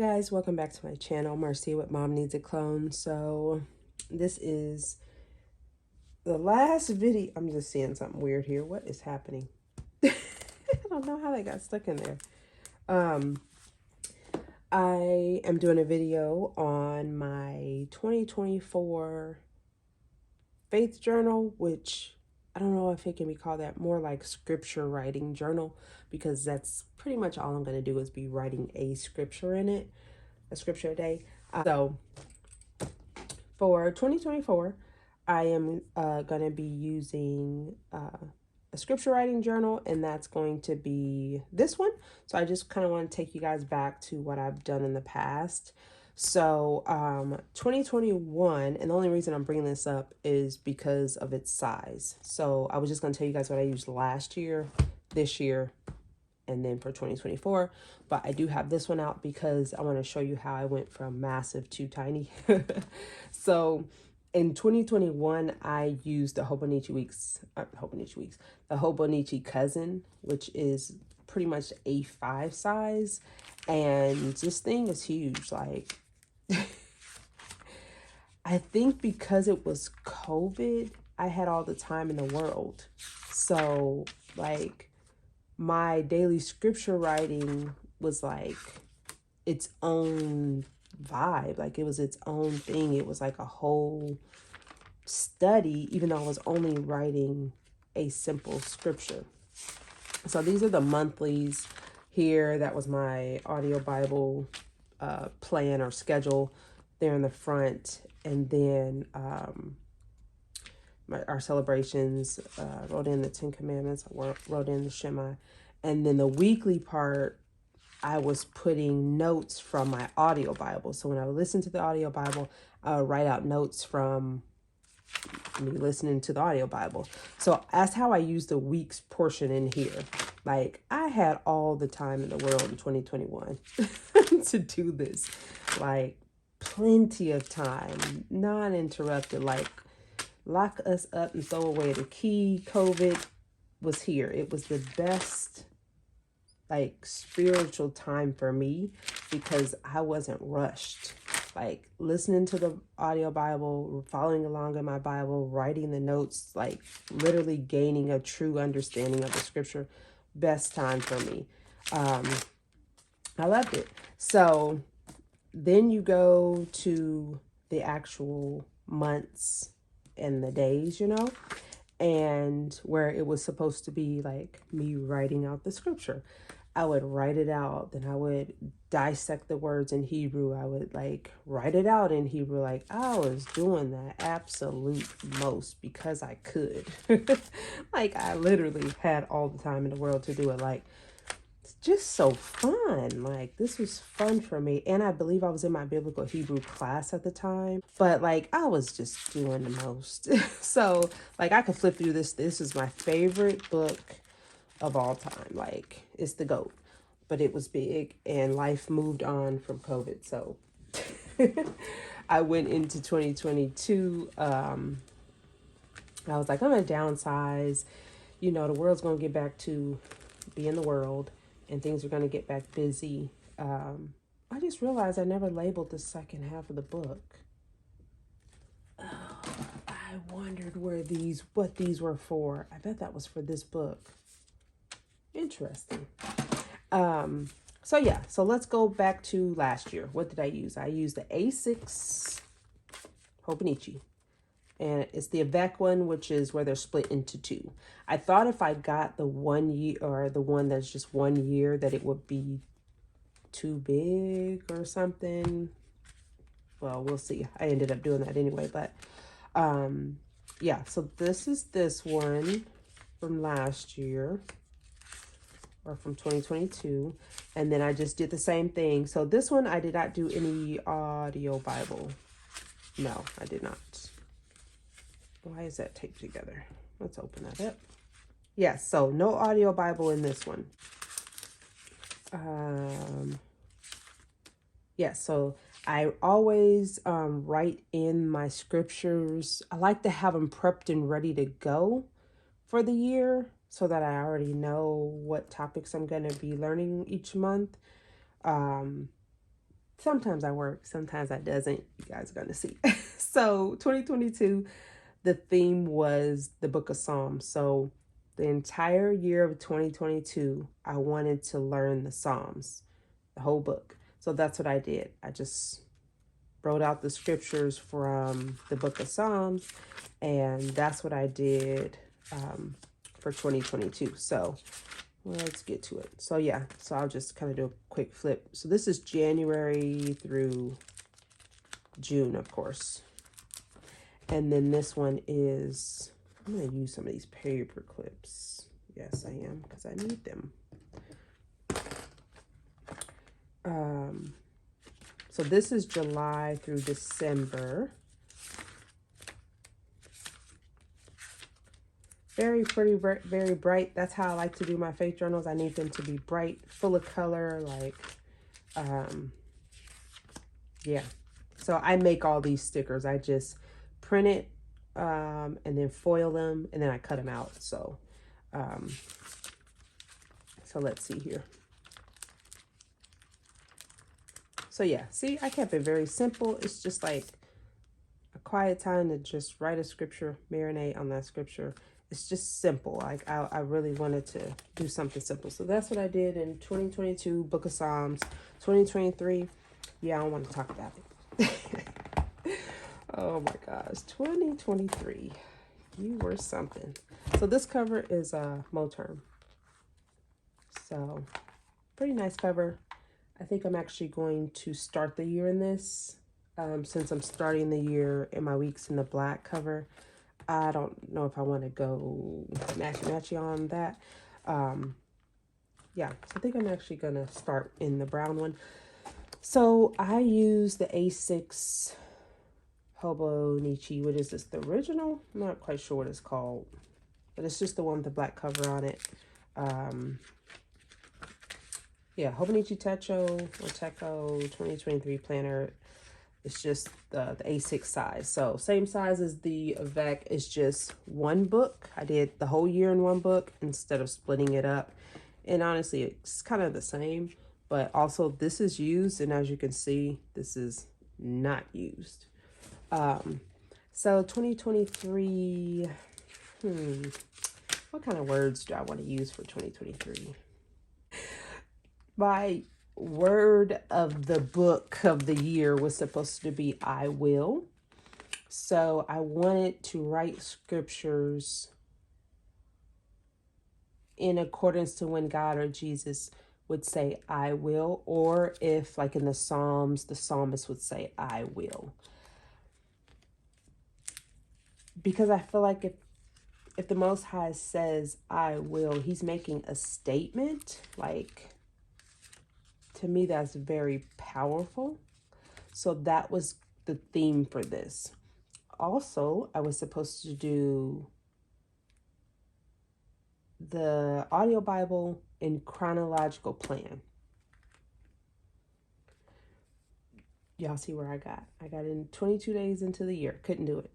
Guys, welcome back to my channel, Marcia with Mom Needs a Clone. So this is the last video. I'm just seeing something weird here. What is happening? I don't know how they got stuck in there. I am doing a video on my 2024 faith journal, which I don't know if it can be called that, more like scripture writing journal, because that's pretty much all I'm going to do is be writing a scripture in it, a scripture a day. So for 2024, I am going to be using a scripture writing journal, and that's going to be this one. So I just kind of want to take you guys back to what I've done in the past. So 2021, and the only reason I'm bringing this up is because of its size. So I was just going to tell you guys what I used last year, this year, and then for 2024. But I do have this one out because I want to show you how I went from massive to tiny. So in 2021, I used the the Hobonichi Cousin, which is pretty much A5 size. And this thing is huge. Like, I think because it was COVID, I had all the time in the world. So, like, my daily scripture writing was like its own vibe. Like, it was its own thing. It was like a whole study, even though I was only writing a simple scripture. So these are the monthlies here. That was my audio Bible plan or schedule there in the front. And then our celebrations, wrote in the 10 Commandments, I wrote in the Shema. And then the weekly part, I was putting notes from my audio Bible. So when I would listen to the audio Bible, I would write out notes from me listening to the audio Bible. So that's how I use the week's portion in here. Like, I had all the time in the world in 2021 to do this. Like, plenty of time, non-interrupted. Like, lock us up and throw away the key. COVID was here. It was the best, like, spiritual time for me because I wasn't rushed. Like, listening to the audio Bible, following along in my Bible, writing the notes, like literally gaining a true understanding of the scripture. Best time for me. I loved it. So then you go to the actual months and the days, you know, and where it was supposed to be like me writing out the scripture. I would write it out, then I would dissect the words in Hebrew. I would like write it out in Hebrew. Like, I was doing the absolute most because I could. Like, I literally had all the time in the world to do it. Like, it's just so fun. Like, this was fun for me. And I believe I was in my biblical Hebrew class at the time, but like, I was just doing the most. So like, I could flip through this. This is my favorite book of all time. Like, it's the GOAT. But it was big and life moved on from COVID. So I went into 2022. I was like, I'm going to downsize. You know, the world's going to get back to being the world and things are going to get back busy. I just realized I never labeled the second half of the book. Oh, I wondered what these were for. I bet that was for this book. Interesting. So yeah, so let's go back to last year. What did I use? I used the A6 Hobonichi, and it's the Avec one, which is where they're split into two. I thought if I got the 1 year or the one that's just 1 year that it would be too big or something. Well, we'll see. I ended up doing that anyway, but yeah, so this is this one from last year, or from 2022, and then I just did the same thing. So this one, I did not do any audio Bible. No, I did not. Why is that taped together? Let's open that up. Yes, so no audio Bible in this one. Yeah, so I always write in my scriptures. I like to have them prepped and ready to go for the year, so that I already know what topics I'm going to be learning each month. sometimes I work, sometimes I doesn't. You guys are going to see. So 2022, the theme was the book of Psalms. So the entire year of 2022, I wanted to learn the Psalms, the whole book. So that's what I did. I just wrote out the scriptures from the book of Psalms, and that's what I did for 2022. So let's get to it. So yeah, so I'll just kind of do a quick flip. So this is January through June, of course. And then this one is, I'm going to use some of these paper clips. Yes, I am, because I need them. So this is July through December. Very pretty, very bright. That's how I like to do my faith journals. I need them to be bright, full of color, like, yeah. So I make all these stickers. I just print it and then foil them, and then I cut them out. So, so let's see here. So yeah, see, I kept it very simple. It's just like a quiet time to just write a scripture, marinate on that scripture. It's just simple. Like I really wanted to do something simple. So that's what I did in 2022, Book of Psalms. 2023, yeah, I don't want to talk about it. Oh my gosh, 2023, you were something. So this cover is Moterm. So pretty nice cover. I think I'm actually going to start the year in this, since I'm starting the year in my weeks in the black cover. I don't know if I want to go matchy on that. Yeah, so I think I'm actually going to start in the brown one. So I use the A6 Hobonichi. What is this? The original? I'm not quite sure what it's called, but it's just the one with the black cover on it. Yeah, Hobonichi Techo 2023 planner. It's just the A6 size. So same size as the Avec. It's just one book. I did the whole year in one book instead of splitting it up. And honestly, it's kind of the same. But also this is used. And as you can see, this is not used. So 2023, what kind of words do I want to use for 2023? My word of the book of the year was supposed to be I will. So I wanted to write scriptures in accordance to when God or Jesus would say I will, or if like in the Psalms, the psalmist would say I will. Because I feel like if the Most High says I will, he's making a statement. Like, to me, that's very powerful. So that was the theme for this. Also, I was supposed to do the audio Bible in chronological plan. Y'all see where I got in 22 days into the year. Couldn't do it.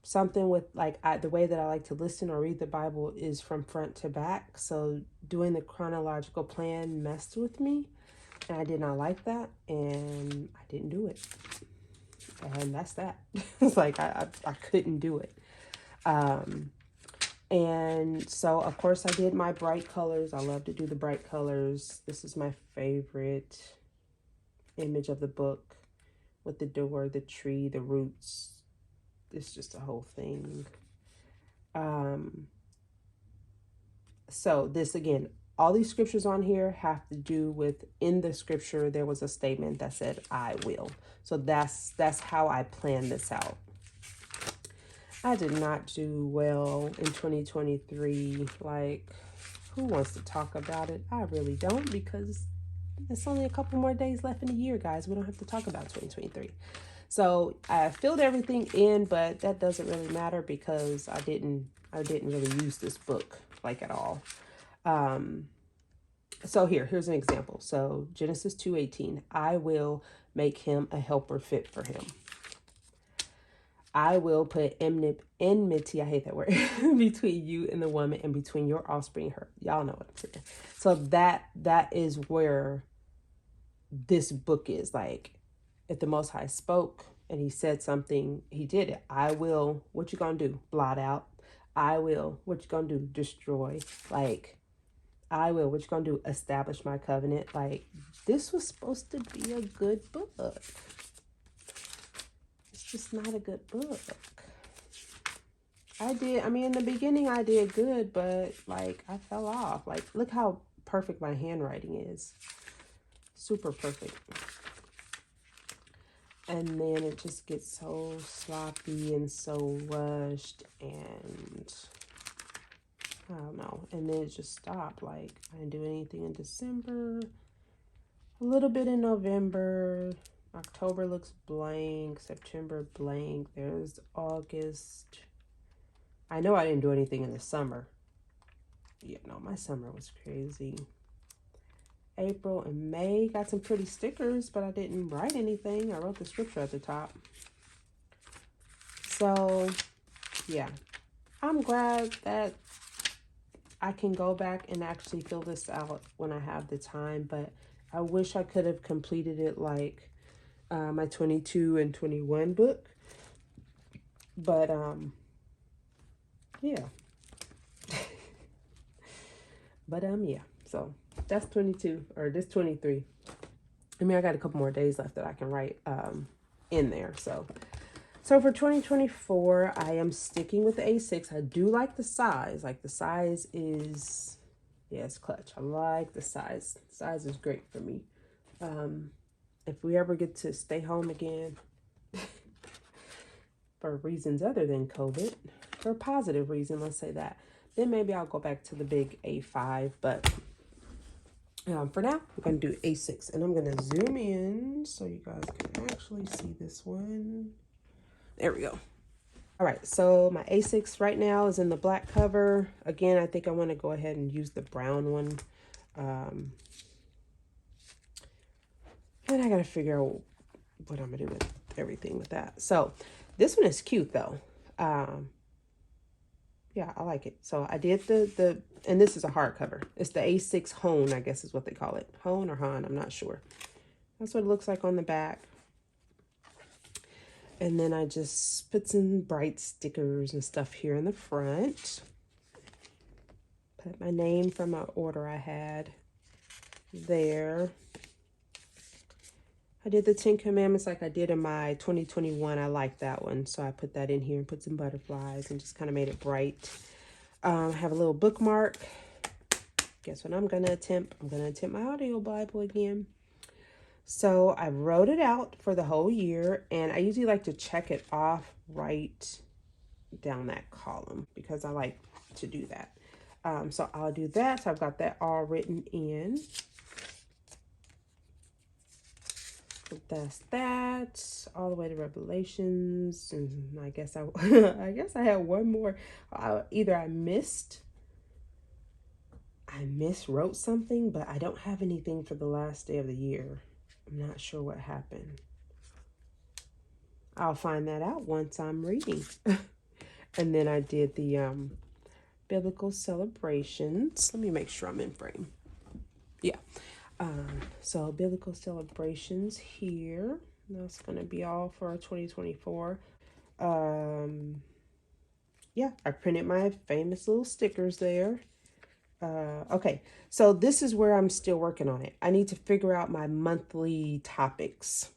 Something with like the way that I like to listen or read the Bible is from front to back. So doing the chronological plan messed with me. And I did not like that, and I didn't do it. And that's that. It's like I couldn't do it. And so, of course, I did my bright colors. I love to do the bright colors. This is my favorite image of the book with the door, the tree, the roots. It's just a whole thing. So this, again, all these scriptures on here have to do with, in the scripture, there was a statement that said, I will. So that's how I planned this out. I did not do well in 2023. Like, who wants to talk about it? I really don't, because it's only a couple more days left in the year, guys. We don't have to talk about 2023. So I filled everything in, but that doesn't really matter because I didn't really use this book like at all. So here's an example. So Genesis 2:18, I will make him a helper fit for him. I will put enmity, I hate that word, between you and the woman and between your offspring and her. Y'all know what I'm saying. So that is where this book is. Like, if the Most High spoke and he said something, he did it. I will, what you gonna do? Blot out. I will, what you gonna do? Destroy. Like, I will, what you gonna do? Establish my covenant. Like, this was supposed to be a good book. It's just not a good book. I mean, in the beginning I did good, but like I fell off. Like, look how perfect my handwriting is. Super perfect. And then it just gets so sloppy and so rushed, and I don't know. And then it just stopped. Like, I didn't do anything in December, a little bit in November. October looks blank. September blank. There's August. I know I didn't do anything in the summer. Yeah, no, my summer was crazy. April and May got some pretty stickers, but I didn't write anything. I wrote the scripture at the top. So, yeah. I'm glad that I can go back and actually fill this out when I have the time, but I wish I could have completed it like my 22 and 21 book. But, yeah. But, yeah. So, that's 22, or this 23. I mean, I got a couple more days left that I can write in there. So for 2024, I am sticking with the A6. I do like the size. Like, the size is, yeah, it's clutch. I like the size. The size is great for me. If we ever get to stay home again, for reasons other than COVID, for a positive reason, let's say that, then maybe I'll go back to the big A5. But for now, we're going to do A6. And I'm going to zoom in so you guys can actually see this one. There we go. All right, so my A6 right now is in the black cover. Again, I think I want to go ahead and use the brown one. And I got to figure out what I'm going to do with everything with that. So this one is cute, though. Yeah, I like it. So I did and this is a hardcover. It's the A6 Hon, I guess is what they call it. Hon or Han, I'm not sure. That's what it looks like on the back. And then I just put some bright stickers and stuff here in the front. Put my name from an order I had there. I did the 10 Commandments like I did in my 2021. I like that one. So I put that in here and put some butterflies and just kind of made it bright. I have a little bookmark. Guess what I'm going to attempt? I'm going to attempt my audio Bible again. So I wrote it out for the whole year, and I usually like to check it off right down that column because I like to do that. So I'll do that. So I've got that all written in. So that's that all the way to Revelations, and I guess I had one more. Either I miswrote something, but I don't have anything for the last day of the year. I'm not sure what happened. I'll find that out once I'm reading. And then I did the biblical celebrations. Let me make sure I'm in frame. Yeah. So biblical celebrations here. That's going to be all for 2024. Yeah, I printed my famous little stickers there. Okay, so this is where I'm still working on it. I need to figure out my monthly topics.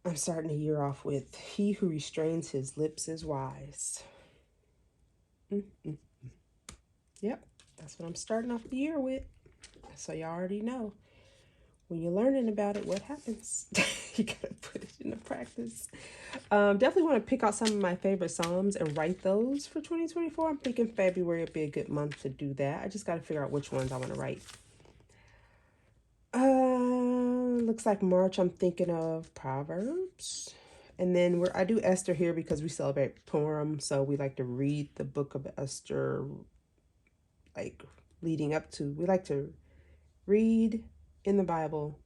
I'm starting the year off with "He who restrains his lips is wise." Yep, that's what I'm starting off the year with. So you already know. When you're learning about it, what happens? You gotta put it into practice. Definitely want to pick out some of my favorite Psalms and write those for 2024. I'm thinking February would be a good month to do that. I just got to figure out which ones I want to write. Looks like March, I'm thinking of Proverbs. And then I do Esther here because we celebrate Purim. So we like to read the book of Esther, like leading up to, we like to read in the Bible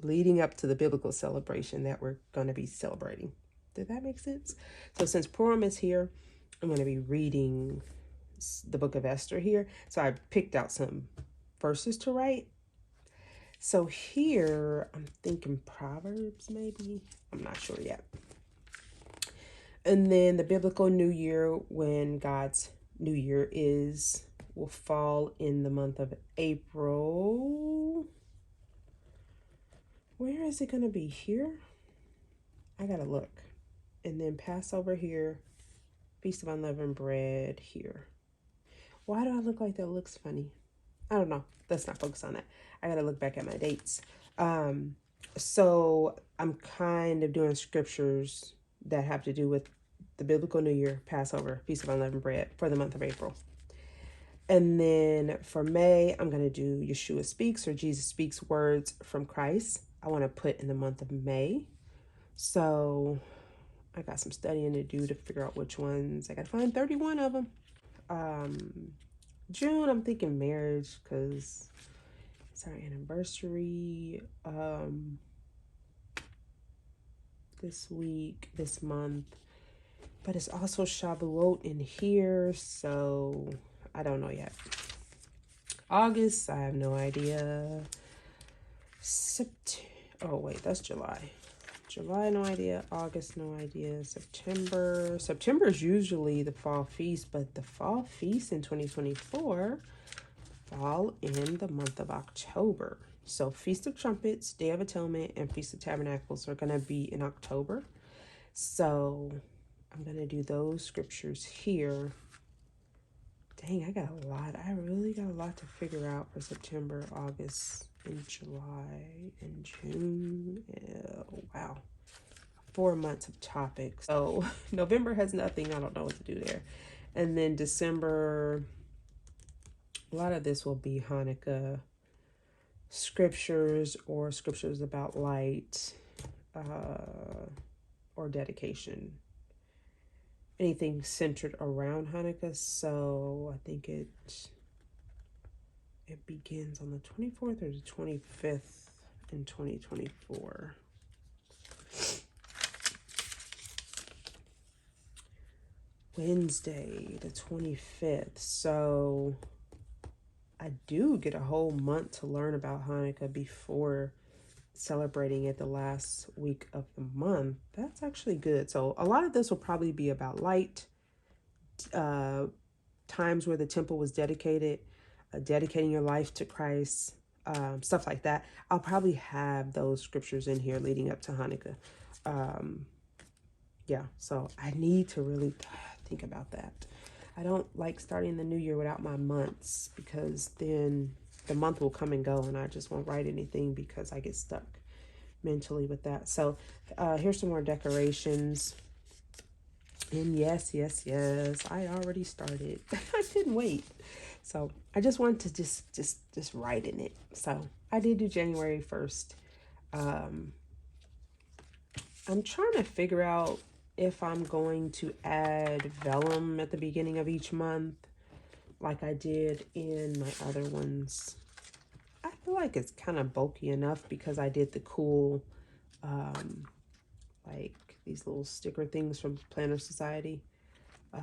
leading up to the biblical celebration that we're going to be celebrating. Did that make sense? So since Purim is here, I'm going to be reading the book of Esther here. So I picked out some verses to write. So here, I'm thinking Proverbs, maybe. I'm not sure yet. And then the biblical new year, when God's new year is, will fall in the month of April. Where is it going to be? Here? I got to look. And then Passover here. Feast of Unleavened Bread here. Why do I look like that looks funny? I don't know. Let's not focus on that. I got to look back at my dates. So I'm kind of doing scriptures that have to do with the biblical New Year, Passover, Feast of Unleavened Bread for the month of April. And then for May, I'm going to do Yeshua Speaks or Jesus Speaks words from Christ. I want to put in the month of May. So I got some studying to do to figure out which ones. I got to find 31 of them. June, I'm thinking marriage because it's our anniversary. This week, this month. But it's also Shavuot in here, so I don't know yet. August, I have no idea. Oh wait, that's July. July, no idea. August, no idea. September is usually the fall feast, but the fall feast in 2024 fall in the month of October. So Feast of Trumpets, Day of Atonement, and Feast of Tabernacles are going to be in October. So I'm going to do those scriptures here. Dang, I got a lot. I really got a lot to figure out for September, August, and July, and June. Oh, wow. 4 months of topics. So November has nothing. I don't know what to do there. And then December, a lot of this will be Hanukkah scriptures or scriptures about light or dedication. Anything centered around Hanukkah. So I think it begins on the 24th or the 25th in 2024. Wednesday, the 25th. So I do get a whole month to learn about Hanukkah before celebrating it the last week of the month. That's actually good. So a lot of this will probably be about light, times where the temple was dedicated, dedicating your life to Christ, stuff like that. I'll probably have those scriptures in here leading up to Hanukkah. Yeah, so I need to really think about that. I don't like starting the new year without my months because then the month will come and go and I just won't write anything because I get stuck mentally with that. So here's some more decorations. And yes, I already started. I couldn't wait. So I just wanted to just write in it. So I did do January 1st. I'm trying to figure out if I'm going to add vellum at the beginning of each month like I did in my other ones. I feel like it's kind of bulky enough because I did the cool, like these little sticker things from Planner Society, the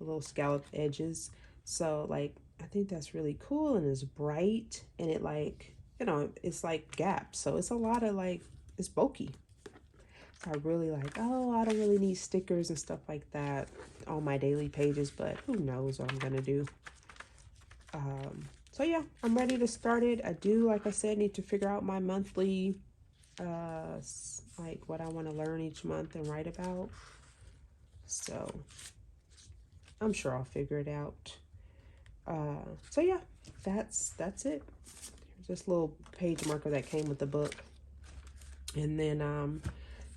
little scalloped edges. So like, I think that's really cool and it's bright and it like, you know, it's like gaps. So it's a lot of like, it's bulky. So I really like, oh, I don't really need stickers and stuff like that on my daily pages, but who knows what I'm going to do. So yeah, I'm ready to start it. I do, like I said, need to figure out my monthly, like what I want to learn each month and write about. So I'm sure I'll figure it out. So yeah, that's it. Here's this little page marker that came with the book. And then,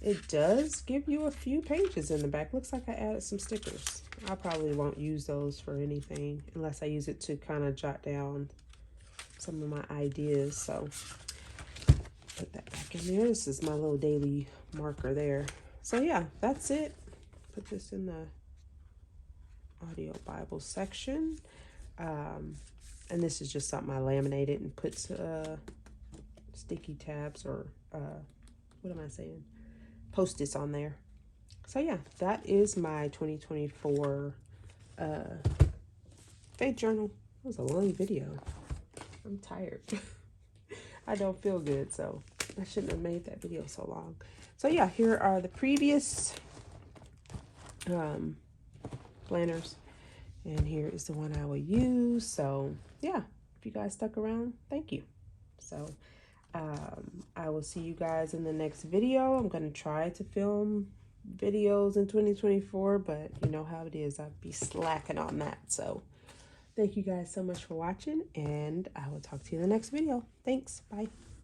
it does give you a few pages in the back. Looks like I added some stickers. I probably won't use those for anything unless I use it to kind of jot down some of my ideas. So put that back in there. This is my little daily marker there. So yeah, that's it. Put this in the audio Bible section. And this is just something I laminated and put sticky tabs or what am I saying? Post-its on there. So yeah, that is my 2024 faith journal. It was a long video. I'm tired. I don't feel good, so I shouldn't have made that video so long. So yeah, here are the previous planners, and here is the one I will use. So yeah, if you guys stuck around, thank you. So I will see you guys in the next video. I'm going to try to film videos in 2024, but you know how it is. I'll be slacking on that. So thank you guys so much for watching, and I will talk to you in the next video. Thanks. Bye.